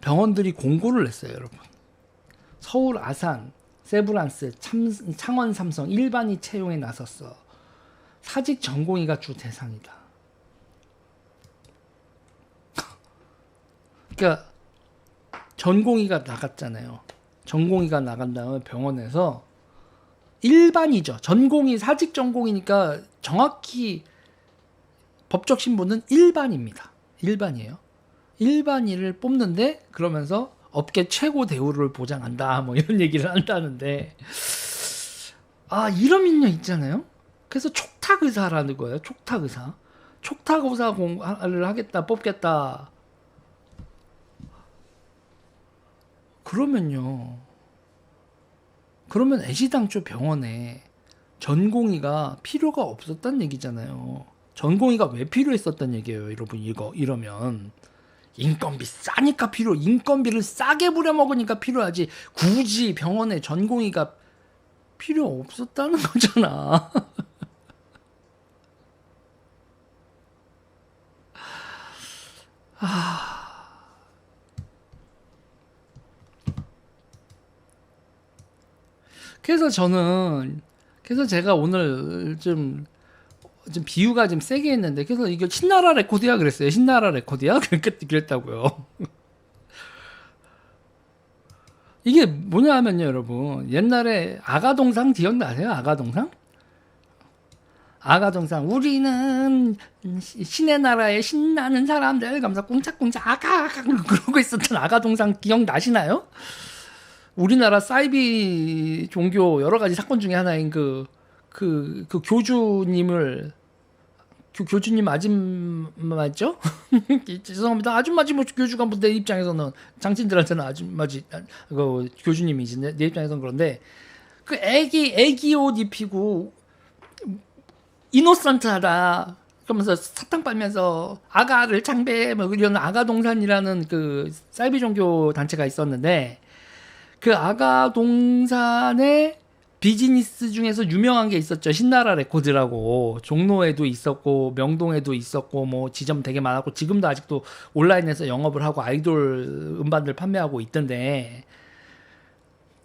병원들이 공고를 냈어요, 여러분. 서울 아산, 세브란스, 창원 삼성 일반이 채용에 나섰어. 사직 전공의가 주 대상이다. 그러니까 전공의가 나갔잖아요. 전공의가 나간 다음에 병원에서 일반이죠. 전공의 사직 전공이니까 정확히 법적 신분은 일반입니다. 일반이에요. 일반인을 뽑는데 그러면서 업계 최고 대우를 보장한다 뭐 이런 얘기를 한다는데 이런 민력 있잖아요. 그래서 촉탁의사라는 거예요. 촉탁의사. 촉탁의사 공를 하겠다 뽑겠다. 그러면 애시당초 병원에 전공의가 필요가 없었단 얘기잖아요. 전공의가 왜 필요했었단 얘기예요, 여러분. 이러면 인건비 싸니까 인건비를 싸게 부려먹으니까 필요하지. 굳이 병원에 전공의가 필요 없었다는 거잖아. 그래서 제가 오늘 좀 비유가 좀 세게 했는데, 그래서 이거 신나라 레코드야 그랬어요. 신나라 레코드야? 그랬다고요. 이게 뭐냐 하면요, 여러분. 옛날에 아가동상 기억나세요? 아가동상? 우리는 신의 나라에 신나는 사람들 감사 꿍짝꿍짝 아가 그러고 있었던 아가동상 기억나시나요? 우리나라 사이비 종교 여러 가지 사건 중에 하나인 그 교주님을 교주님 아줌마죠? 죄송합니다. 아줌마지 뭐 교주가 뭐 내 입장에서는 장친들한테는 아줌마지 그 교주님이지 내 입장에서는. 그런데 그 애기 옷 입히고 이노선트하다 그러면서 사탕 빨면서 아가를 창배 뭐 이런 아가동산이라는 그 사이비 종교 단체가 있었는데, 그 아가동산의 비즈니스 중에서 유명한 게 있었죠. 신나라 레코드라고. 종로에도 있었고 명동에도 있었고 뭐 지점 되게 많았고, 지금도 아직도 온라인에서 영업을 하고 아이돌 음반들 판매하고 있던데,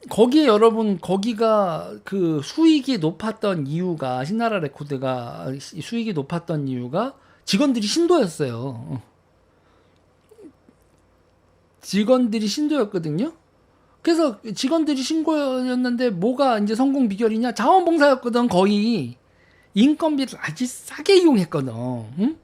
거기에 여러분, 거기가 그 수익이 높았던 이유가, 신나라 레코드가 수익이 높았던 이유가 직원들이 신도였어요. 직원들이 신도였거든요. 그래서 직원들이 신고였는데 뭐가 이제 성공 비결이냐? 자원봉사였거든. 거의 인건비를 아주 싸게 이용했거든. 응?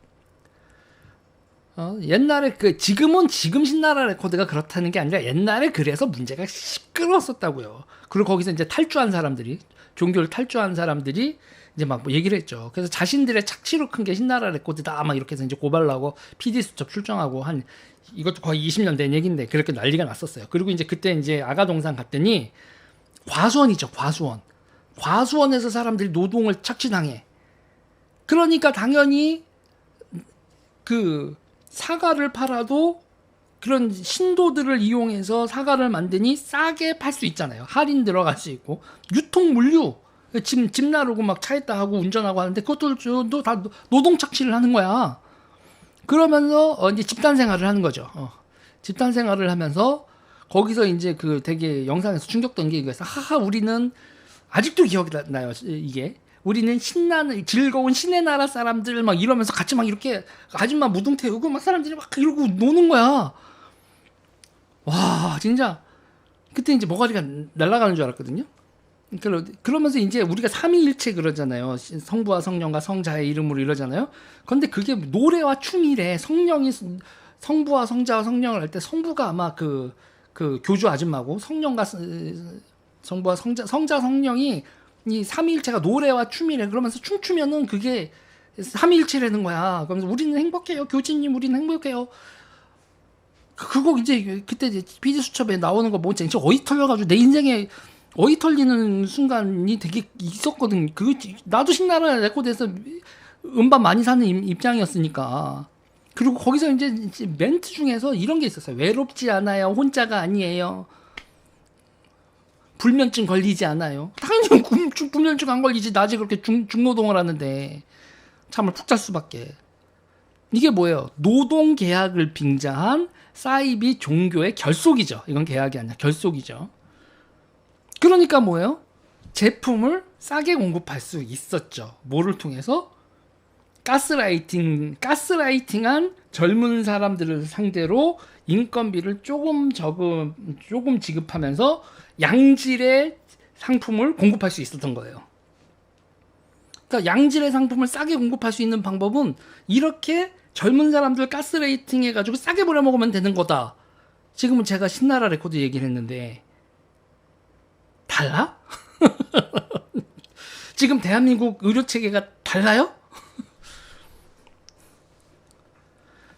옛날에 지금 신나라 레코드가 그렇다는 게 아니라 옛날에 그래서 문제가 시끄러웠었다고요. 그리고 거기서 이제 탈주한 사람들이, 종교를 탈주한 사람들이 이제 막 뭐 얘기를 했죠. 그래서 자신들의 착취로 큰 게 신나라 레코드다 막 이렇게 해서 이제 고발을 하고 PD 수첩 출정하고 한, 이것도 거의 20년 된 얘기인데 그렇게 난리가 났었어요. 그리고 이제 그때 이제 아가동산 갔더니 과수원이죠. 과수원에서 사람들이 노동을 착취당해. 그러니까 당연히 그 사과를 팔아도 그런 신도들을 이용해서 사과를 만드니 싸게 팔 수 있잖아요. 할인 들어갈 수 있고, 유통 물류, 집 나르고 막 차에다 하고 운전하고 하는데 그것도 다 노동 착취를 하는 거야. 그러면서 이제 집단 생활을 하는 거죠. 집단 생활을 하면서 거기서 이제 그 되게 영상에서 충격된 게 이거였어. 우리는 아직도 기억이 나요. 이게 우리는 신나는 즐거운 신의 나라 사람들 막 이러면서 같이 막 이렇게 아줌마 무등 태우고 막 사람들이 막 이러고 노는 거야. 와, 진짜 그때 이제 머가리가 날아가는 줄 알았거든요. 그러면서 이제 우리가 삼위일체 그러잖아요. 성부와 성령과 성자의 이름으로 이러잖아요. 그런데 그게 노래와 춤이래. 성부와 성자와 성령을 할 때 성부가 아마 그 교주 아줌마고, 성령과 성부와 성자 성령이 이 삼위일체가 노래와 춤이래. 그러면서 춤추면은 그게 삼위일체라는 거야. 그러면서 우리는 행복해요. 교주님, 우리는 행복해요. 그거 이제 그때 이제 PD 수첩에 나오는 거 뭐 진짜 어이 털려가지고 내 인생에 어이 털리는 순간이 되게 있었거든. 나도 신나라 레코드에서 음반 많이 사는 입장이었으니까. 그리고 거기서 이제 멘트 중에서 이런 게 있었어요. 외롭지 않아요. 혼자가 아니에요. 불면증 걸리지 않아요. 당연히 불면증 안 걸리지. 낮에 그렇게 중노동을 하는데 잠을 푹 잘 수밖에. 이게 뭐예요? 노동 계약을 빙자한 사이비 종교의 결속이죠. 이건 계약이 아니라 결속이죠. 그러니까 뭐예요? 제품을 싸게 공급할 수 있었죠. 뭐를 통해서? 가스라이팅한 젊은 사람들을 상대로 인건비를 조금 지급하면서 양질의 상품을 공급할 수 있었던 거예요. 그러니까 양질의 상품을 싸게 공급할 수 있는 방법은 이렇게 젊은 사람들 가스라이팅 해가지고 싸게 부려먹으면 되는 거다. 지금은 제가 신나라 레코드 얘기를 했는데 달라? 지금 대한민국 의료체계가 달라요?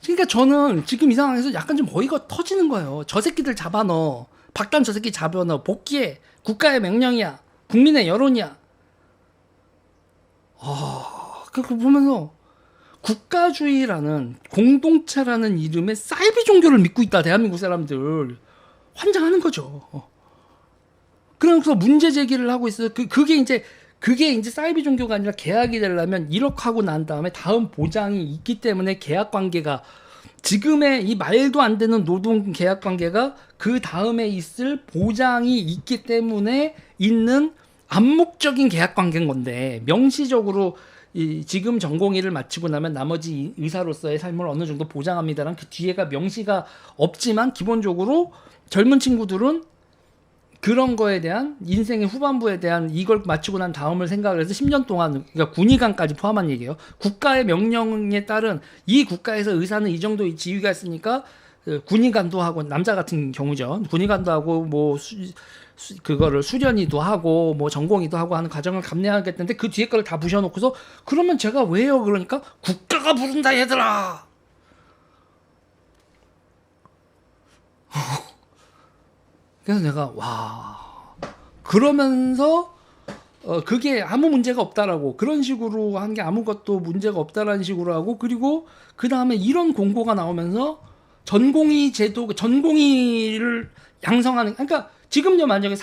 그러니까 저는 지금 이 상황에서 약간 좀 어이가 터지는 거예요. 저 새끼들 잡아넣어. 박단 저 새끼 잡아넣어. 복귀해. 국가의 명령이야. 국민의 여론이야. 그거 보면서 국가주의라는 공동체라는 이름의 사이비 종교를 믿고 있다. 대한민국 사람들. 환장하는 거죠. 그래서 문제 제기를 하고 있어요. 그게 이제 사이비 종교가 아니라 계약이 되려면 1억 하고 난 다음에 다음 보장이 있기 때문에 계약 관계가 지금의 이 말도 안 되는 노동 계약 관계가 그 다음에 있을 보장이 있기 때문에 있는 암묵적인 계약 관계인 건데 명시적으로 지금 전공의를 마치고 나면 나머지 의사로서의 삶을 어느 정도 보장합니다란 그 뒤에가 명시가 없지만 기본적으로 젊은 친구들은 그런 거에 대한 인생의 후반부에 대한 이걸 마치고 난 다음을 생각을 해서 10년 동안 그러니까 군의관까지 포함한 얘기예요. 국가의 명령에 따른 이 국가에서 의사는 이 정도 지위가 있으니까 군의관도 하고 남자 같은 경우죠. 군의관도 하고 뭐 그거를 수련의도 하고 뭐 전공의도 하고 하는 과정을 감내하겠는데 그 뒤에 거를 다 부셔놓고서 그러면 제가 왜요? 그러니까 국가가 부른다 얘들아. 그래서 내가 그러면서 그게 아무 문제가 없다라고 그런 식으로 한 게 아무것도 문제가 없다라는 식으로 하고 그리고 그 다음에 이런 공고가 나오면서 전공의 제도 전공의를 양성하는 그러니까 지금요 만약에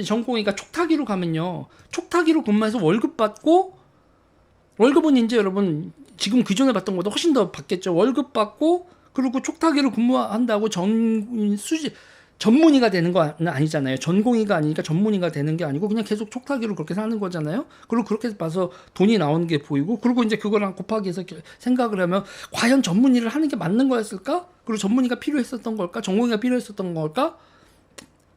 전공의가 촉탁위로 가면요 촉탁위로 근무해서 월급 받고 월급은 이제 여러분 지금 그전에 받던 것보다 훨씬 더 받겠죠. 월급 받고 그리고 촉탁위로 근무한다고 전문의가 되는 건 아니잖아요. 전공의가 아니니까 전문의가 되는 게 아니고 그냥 계속 촉탁위로 그렇게 사는 거잖아요. 그리고 그렇게 봐서 돈이 나오는 게 보이고 그리고 이제 그거랑 곱하기 해서 생각을 하면 과연 전문의를 하는 게 맞는 거였을까? 그리고 전문의가 필요했었던 걸까? 전공의가 필요했었던 걸까?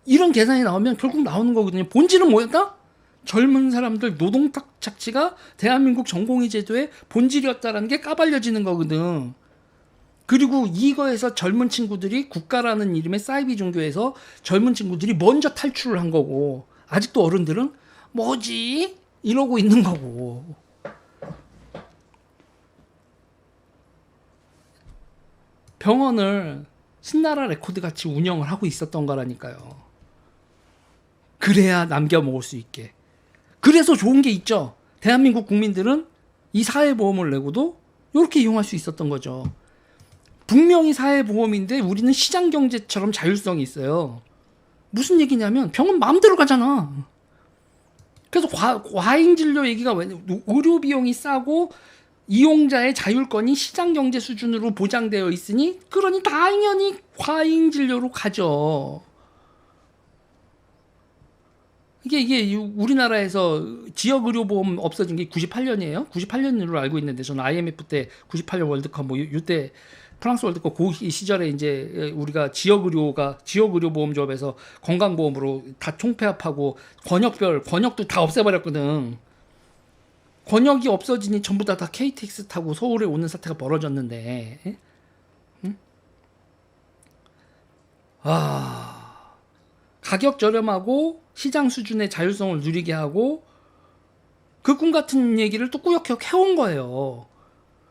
이런 계산이 나오면 결국 나오는 거거든요. 본질은 뭐였다? 젊은 사람들 노동 착취가 대한민국 전공의 제도의 본질이었다라는 게 까발려지는 거거든. 그리고 이거에서 젊은 친구들이 국가라는 이름의 사이비 종교에서 젊은 친구들이 먼저 탈출을 한 거고 아직도 어른들은 뭐지? 이러고 있는 거고. 병원을 신나라 레코드 같이 운영을 하고 있었던 거라니까요. 그래야 남겨 먹을 수 있게. 그래서 좋은 게 있죠. 대한민국 국민들은 이 사회보험을 내고도 이렇게 이용할 수 있었던 거죠. 분명히 사회보험인데 우리는 시장경제처럼 자율성이 있어요. 무슨 얘기냐면 병원 마음대로 가잖아. 그래서 과잉진료 얘기가 왜 의료비용이 싸고 이용자의 자율권이 시장경제 수준으로 보장되어 있으니 그러니 당연히 과잉진료로 가죠. 이게 우리나라에서 지역의료보험 없어진 게 98년이에요. 98년으로 알고 있는데 저는 IMF 때 98년 월드컵 뭐 이때 프랑스 월드컵 그 시절에 이제 우리가 지역의료보험조합에서 건강보험으로 다 총폐합하고 권역도 다 없애버렸거든. 권역이 없어지니 전부 다 KTX 타고 서울에 오는 사태가 벌어졌는데, 응? 가격 저렴하고 시장 수준의 자율성을 누리게 하고 그 꿈 같은 얘기를 또 꾸역꾸역 해온 거예요.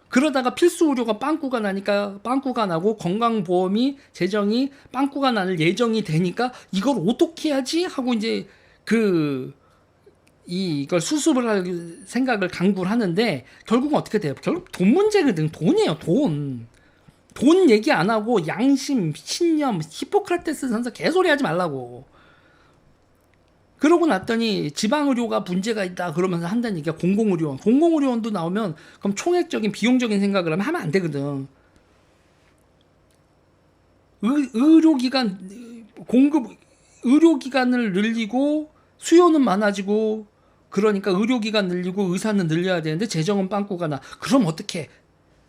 그러다가 필수 의료가 빵꾸가 나니까 빵꾸가 나고 건강보험이 재정이 빵꾸가 날 예정이 되니까 이걸 어떻게 해야지 하고 이제 이걸 수습을 할 생각을 강구를 하는데 결국은 어떻게 돼요? 결국 돈 문제거든. 돈이에요. 돈 얘기 안 하고 양심, 신념, 히포크라테스 선서 개소리 하지 말라고. 그러고 났더니 지방의료가 문제가 있다 그러면서 한다는 얘기가 공공의료원. 공공의료원도 나오면 그럼 총액적인 비용적인 생각을 하면 안 되거든. 의료기관 공급 의료기관을 늘리고 수요는 많아지고 그러니까 의료기관 늘리고 의사는 늘려야 되는데 재정은 빵꾸가 나. 그럼 어떻게?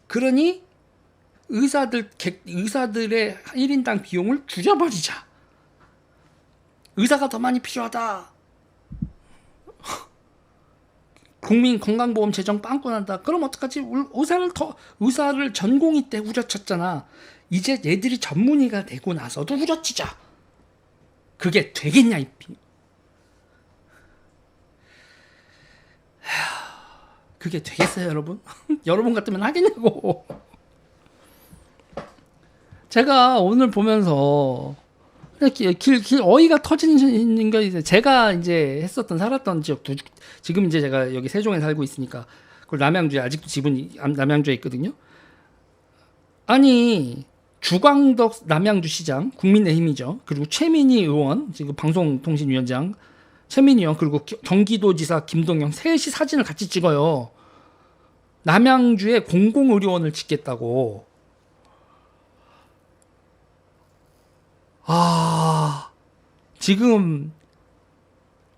그러니 의사들의 1인당 비용을 줄여버리자. 의사가 더 많이 필요하다. 국민 건강보험 재정 빵꾸 난다. 그럼 어떡하지? 의사를 전공의 때 후려쳤잖아. 이제 얘들이 전문의가 되고 나서도 후려치자. 그게 되겠냐, 그게 되겠어요, 여러분? 여러분 같으면 하겠냐고. 제가 오늘 보면서 어이가 터지는 게 이제 제가 이제 살았던 지역도 지금 이제 제가 여기 세종에 살고 있으니까 그리고 남양주에 아직도 집은 남양주에 있거든요. 아니 주광덕 남양주시장 국민의힘이죠. 그리고 최민희 의원 지금 방송통신위원장 최민희 의원 그리고 경기도지사 김동영 셋이 사진을 같이 찍어요. 남양주에 공공의료원을 짓겠다고. 지금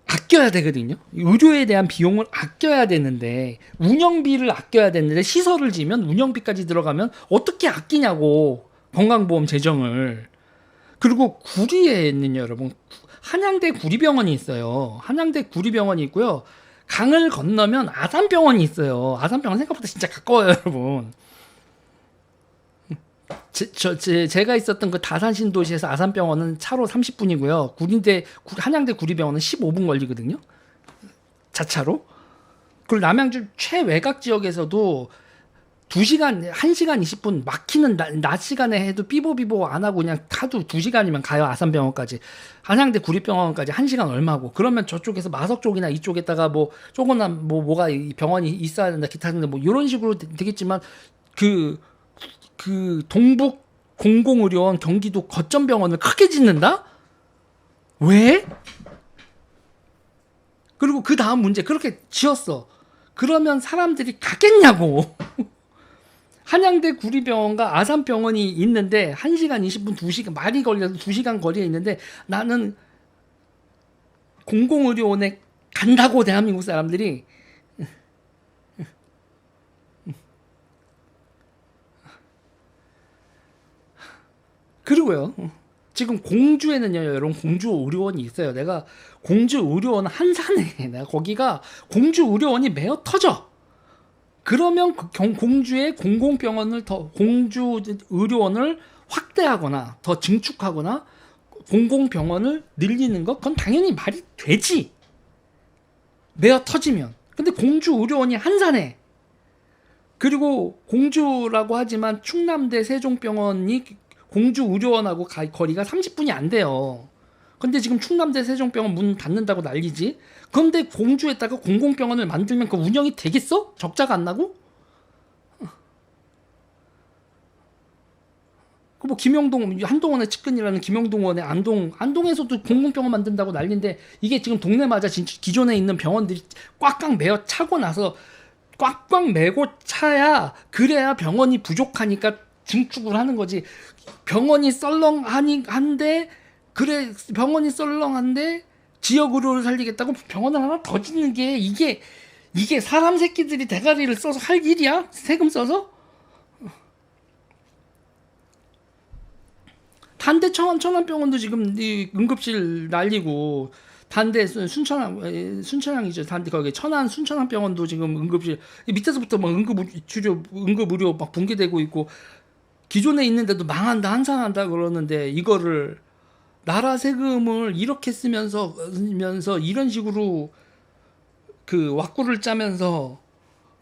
아껴야 되거든요. 의료에 대한 비용을 아껴야 되는데 운영비를 아껴야 되는데 시설을 지면 운영비까지 들어가면 어떻게 아끼냐고 건강보험 재정을. 그리고 구리에는 여러분 한양대 구리병원이 있어요. 한양대 구리병원이 있고요. 강을 건너면 아산병원이 있어요. 아산병원 생각보다 진짜 가까워요, 여러분. 제가 있었던 그 다산신도시에서 아산병원은 차로 30분이고요. 한양대 구리병원은 15분 걸리거든요. 자차로. 그리고 남양주 최외곽 지역에서도 2시간, 1시간 20분 막히는 낮 시간에 해도 삐보삐보 안 하고 그냥 타도 2시간이면 가요. 아산병원까지. 한양대 구리병원까지 1시간 얼마고. 그러면 저쪽에서 마석 쪽이나 이쪽에다가 뭐 조그만 뭐가 병원이 있어야 된다 기타 등등 뭐 이런 식으로 되겠지만 그 동북 공공의료원 경기도 거점병원을 크게 짓는다? 왜? 그리고 그 다음 문제 그렇게 지었어. 그러면 사람들이 가겠냐고. 한양대 구리병원과 아산병원이 있는데 1시간 20분 2시간 많이 걸려서 2시간 거리에 있는데 나는 공공의료원에 간다고 대한민국 사람들이. 그리고요. 지금 공주에는요, 여러분 공주 의료원이 있어요. 내가 공주 의료원 한산에 내가 거기가 공주 의료원이 매어 터져. 그러면 공주의 공주 의료원을 확대하거나 더 증축하거나 공공병원을 늘리는 것 그건 당연히 말이 되지. 매어 터지면. 근데 공주 의료원이 한산해. 그리고 공주라고 하지만 충남대 세종병원이 공주 의료원하고 거리가 30분이 안 돼요. 근데 지금 충남대 세종병원 문 닫는다고 난리지. 그런데 공주에다가 공공병원을 만들면 그 운영이 되겠어? 적자가 안 나고? 그 뭐 김영동 한동원의 측근이라는 김영동원의 안동에서도 공공병원 만든다고 난리인데 이게 지금 동네마다 기존에 있는 병원들이 꽉꽉 메어 차고 나서 꽉꽉 메고 차야 그래야 병원이 부족하니까 증축을 하는 거지. 병원이 썰렁한데 지역 의료를 살리겠다고 병원을 하나 더 짓는 게 이게 사람 새끼들이 대가리를 써서 할 일이야? 세금 써서? 단대 천안병원도 지금 응급실 날리고 단대 순천향이죠. 단대 거기 천안 순천향병원도 지금 응급실 밑에서부터 막 응급의료 막 붕괴되고 있고 기존에 있는데도 망한다 한산한다 그러는데 이거를 나라 세금을 이렇게 쓰면서 이런 식으로 그 왁구를 짜면서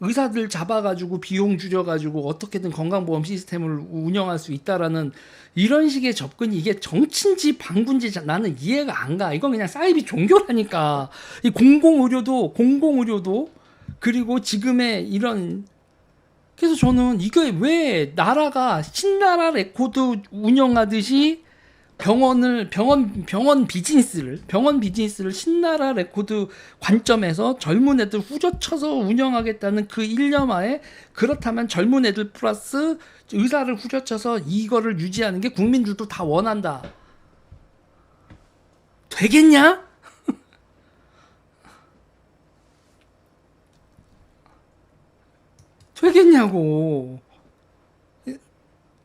의사들 잡아가지고 비용 줄여가지고 어떻게든 건강보험 시스템을 운영할 수 있다라는 이런 식의 접근이 이게 정치인지 방군지 나는 이해가 안 가. 이건 그냥 사이비 종교라니까. 이 공공의료도 그리고 지금의 이런 그래서 저는 이게 왜 나라가 신나라 레코드 운영하듯이 병원 비즈니스를 신나라 레코드 관점에서 젊은 애들 후려쳐서 운영하겠다는 그 일념하에, 그렇다면 젊은 애들 플러스 의사를 후려쳐서 이거를 유지하는 게 국민들도 다 원한다. 되겠냐? 되겠냐고.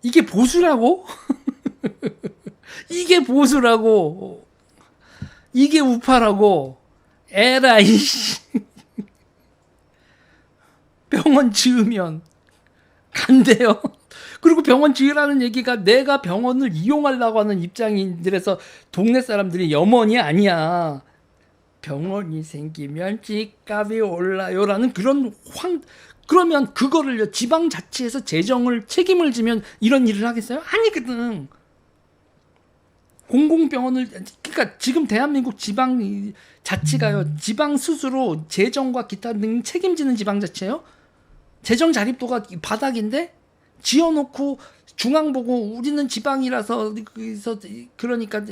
이게 보수라고? 이게 보수라고? 이게 우파라고? 에라이 씨. 병원 지으면 간대요. 그리고 병원 지으라는 얘기가 내가 병원을 이용하려고 하는 입장인들에서 동네 사람들이 염원이 아니야. 병원이 생기면 집값이 올라요라는 그러면 그거를요, 지방자치에서 재정을 책임을 지면 이런 일을 하겠어요? 아니거든. 공공병원을, 그러니까 지금 대한민국 지방자치가요, 지방 스스로 재정과 기타 등 책임지는 지방자치예요. 재정 자립도가 바닥인데 지어놓고 중앙 보고 우리는 지방이라서 그러니까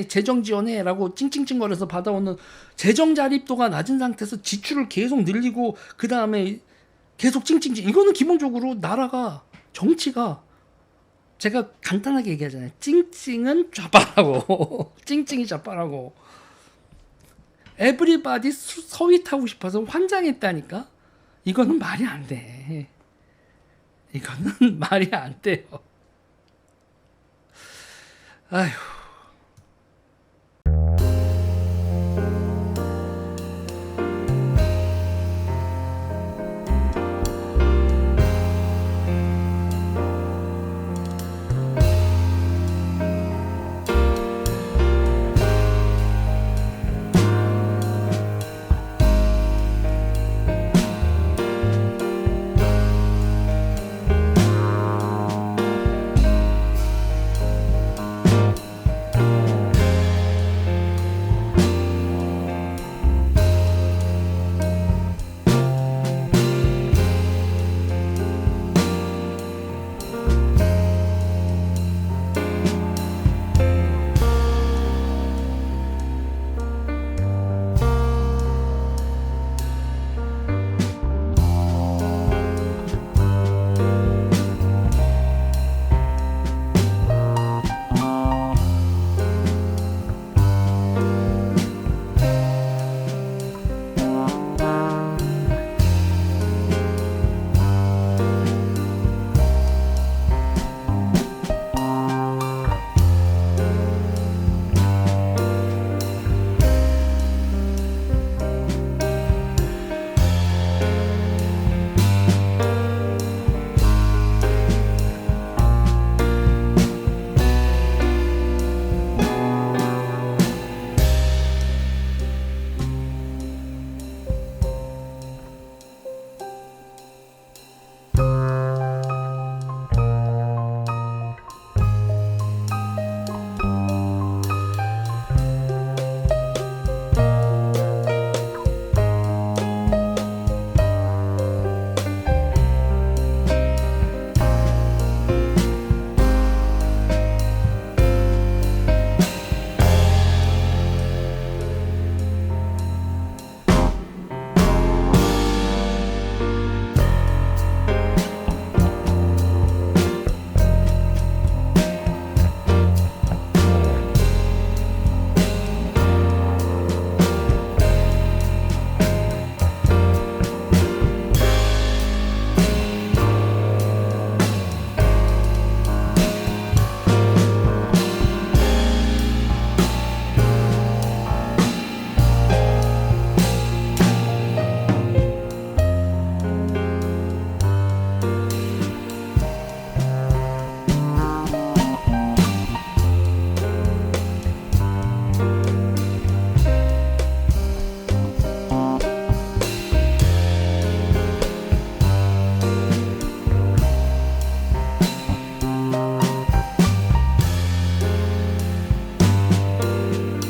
재정 지원해라고 찡찡찡거려서 받아오는, 재정 자립도가 낮은 상태에서 지출을 계속 늘리고 그 다음에 계속 찡찡찡, 이거는 기본적으로 나라가, 정치가, 제가 간단하게 얘기하잖아요. 찡찡은 좌파라고. 찡찡이 좌파라고. 에브리바디 서위 타고 싶어서 환장했다니까. 이거는 말이 안 돼. 이거는 말이 안 돼요. 아휴.